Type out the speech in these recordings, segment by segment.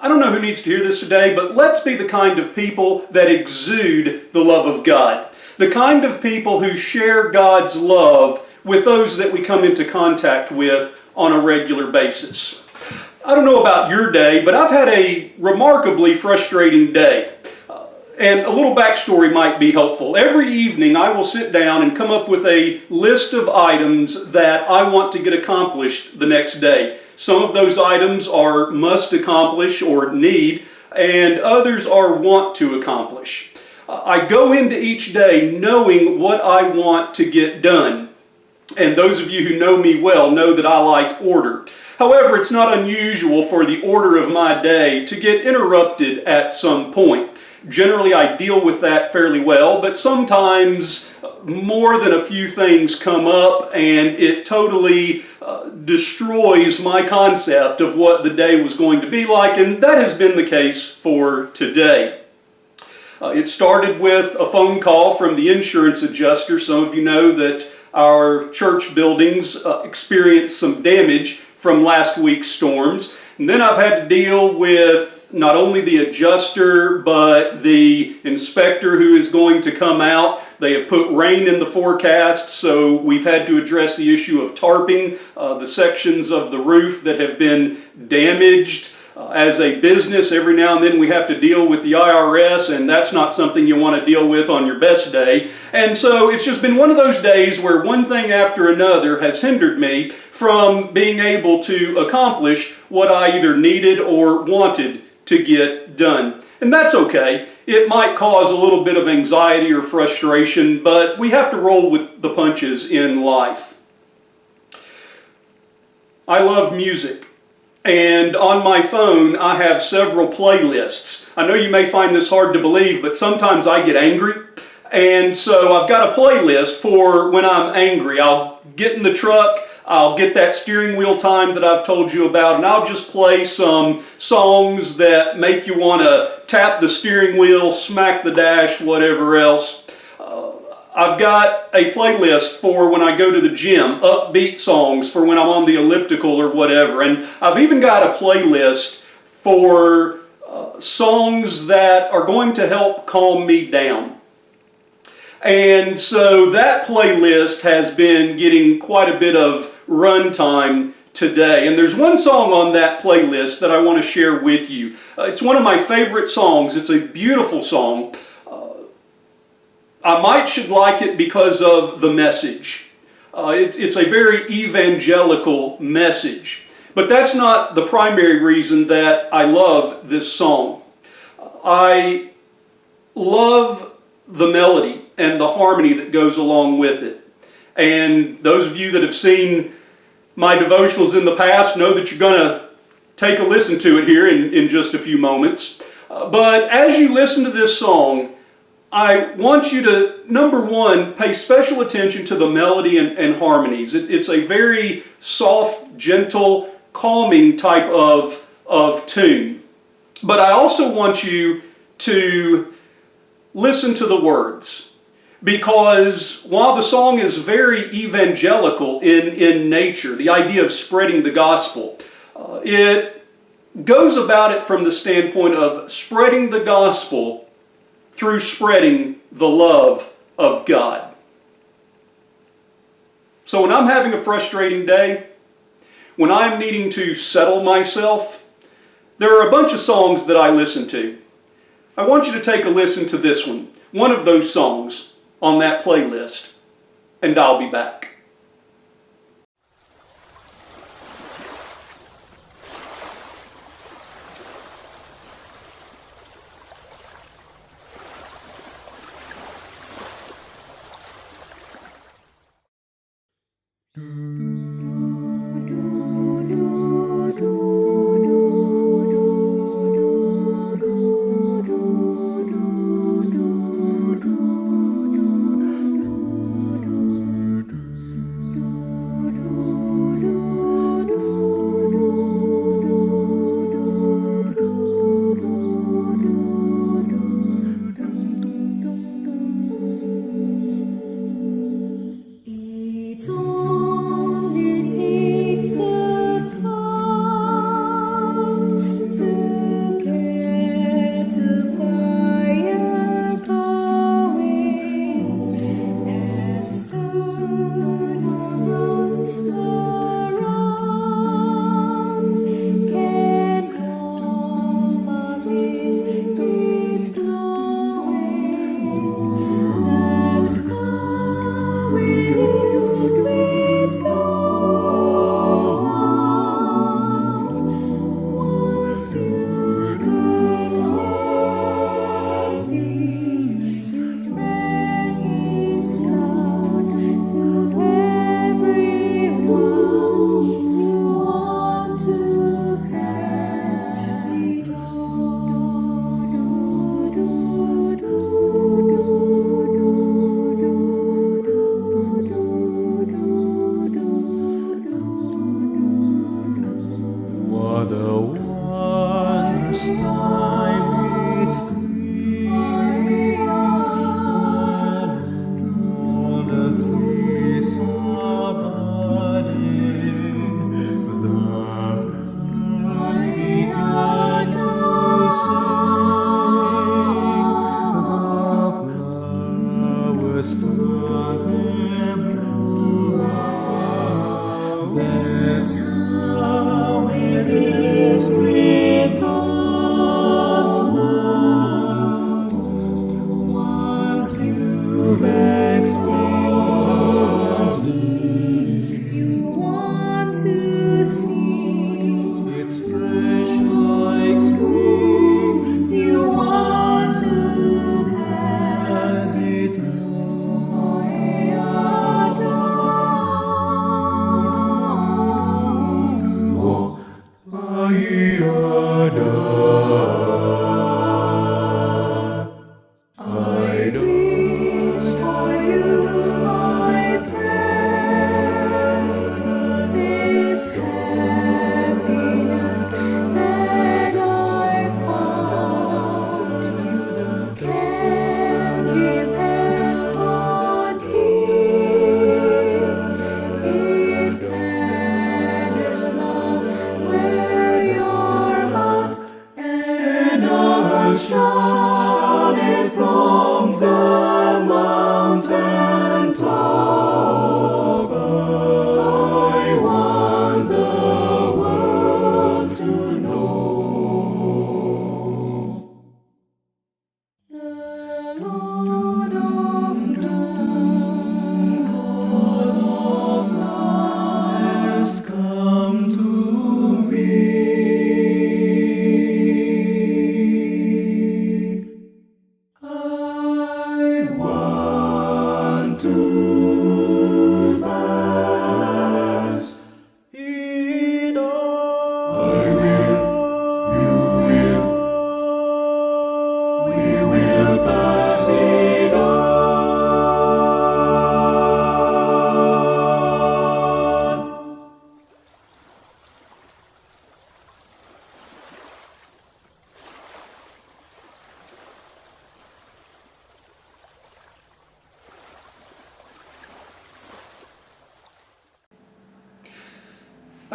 I don't know who needs to hear this today, but let's be the kind of people that exude the love of God. The kind of people who share God's love with those that we come into contact with on a regular basis. I don't know about your day, but I've had a remarkably frustrating day. And a little backstory might be helpful. Every evening I will sit down and come up with a list of items that I want to get accomplished the next day. Some of those items are must accomplish or need, and others are want to accomplish. I go into each day knowing what I want to get done. And those of you who know me well know that I like order. However, it's not unusual for the order of my day to get interrupted at some point. Generally, I deal with that fairly well, but sometimes more than a few things come up and it totally destroys my concept of what the day was going to be like, and that has been the case for today. It started with a phone call from the insurance adjuster. Some of you know that our church buildings experienced some damage from last week's storms. And then I've had to deal with not only the adjuster, but the inspector who is going to come out. They have put rain in the forecast, so we've had to address the issue of tarping the sections of the roof that have been damaged. As a business, every now and then we have to deal with the IRS, and that's not something you want to deal with on your best day. And so it's just been one of those days where one thing after another has hindered me from being able to accomplish what I either needed or wanted to get done. And that's okay. It might cause a little bit of anxiety or frustration, but we have to roll with the punches in life. I love music. And on my phone, I have several playlists. I know you may find this hard to believe, but sometimes I get angry. And so I've got a playlist for when I'm angry. I'll get in the truck, I'll get that steering wheel time that I've told you about, and I'll just play some songs that make you want to tap the steering wheel, smack the dash, whatever else. I've got a playlist for when I go to the gym, upbeat songs for when I'm on the elliptical or whatever. And I've even got a playlist for songs that are going to help calm me down. And so that playlist has been getting quite a bit of runtime today. And there's one song on that playlist that I want to share with you. It's one of my favorite songs. It's a beautiful song. I should like it because of the message. It's a very evangelical message. But that's not the primary reason that I love this song. I love the melody and the harmony that goes along with it. And those of you that have seen my devotionals in the past know that you're going to take a listen to it here in just a few moments. But as you listen to this song, I want you to, number one, pay special attention to the melody and harmonies. It's a very soft, gentle, calming type of tune. But I also want you to listen to the words. Because while the song is very evangelical in nature, the idea of spreading the gospel, it goes about it from the standpoint of spreading the gospel through spreading the love of God. So when I'm having a frustrating day, when I'm needing to settle myself, there are a bunch of songs that I listen to. I want you to take a listen to this one of those songs on that playlist, and I'll be back.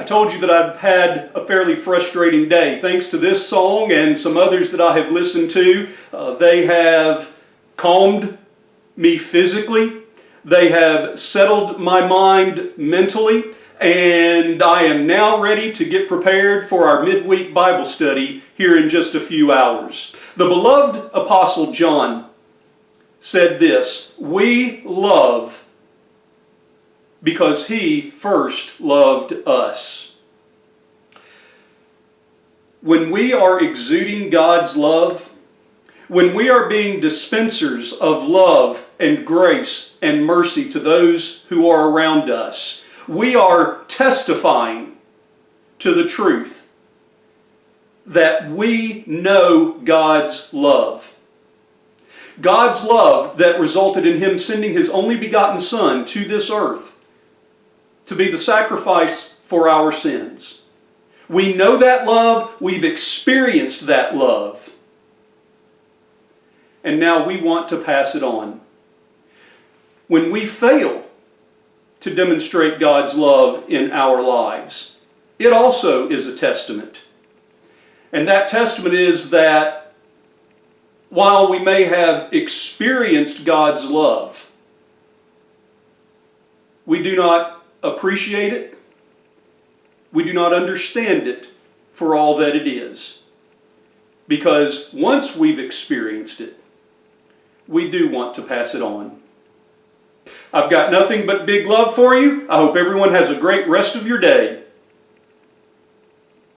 I told you that I've had a fairly frustrating day. Thanks to this song and some others that I have listened to, they have calmed me physically, they have settled my mind mentally, and I am now ready to get prepared for our midweek Bible study here in just a few hours. The beloved Apostle John said this: "We love because he first loved us." When we are exuding God's love, when we are being dispensers of love and grace and mercy to those who are around us, we are testifying to the truth that we know God's love. God's love that resulted in him sending his only begotten Son to this earth to be the sacrifice for our sins. We know that love, we've experienced that love, and now we want to pass it on. When we fail to demonstrate God's love in our lives, it also is a testament. And that testament is that while we may have experienced God's love, we do not appreciate it, we do not understand it for all that it is. Because once we've experienced it, we do want to pass it on. I've got nothing but big love for you. I hope everyone has a great rest of your day.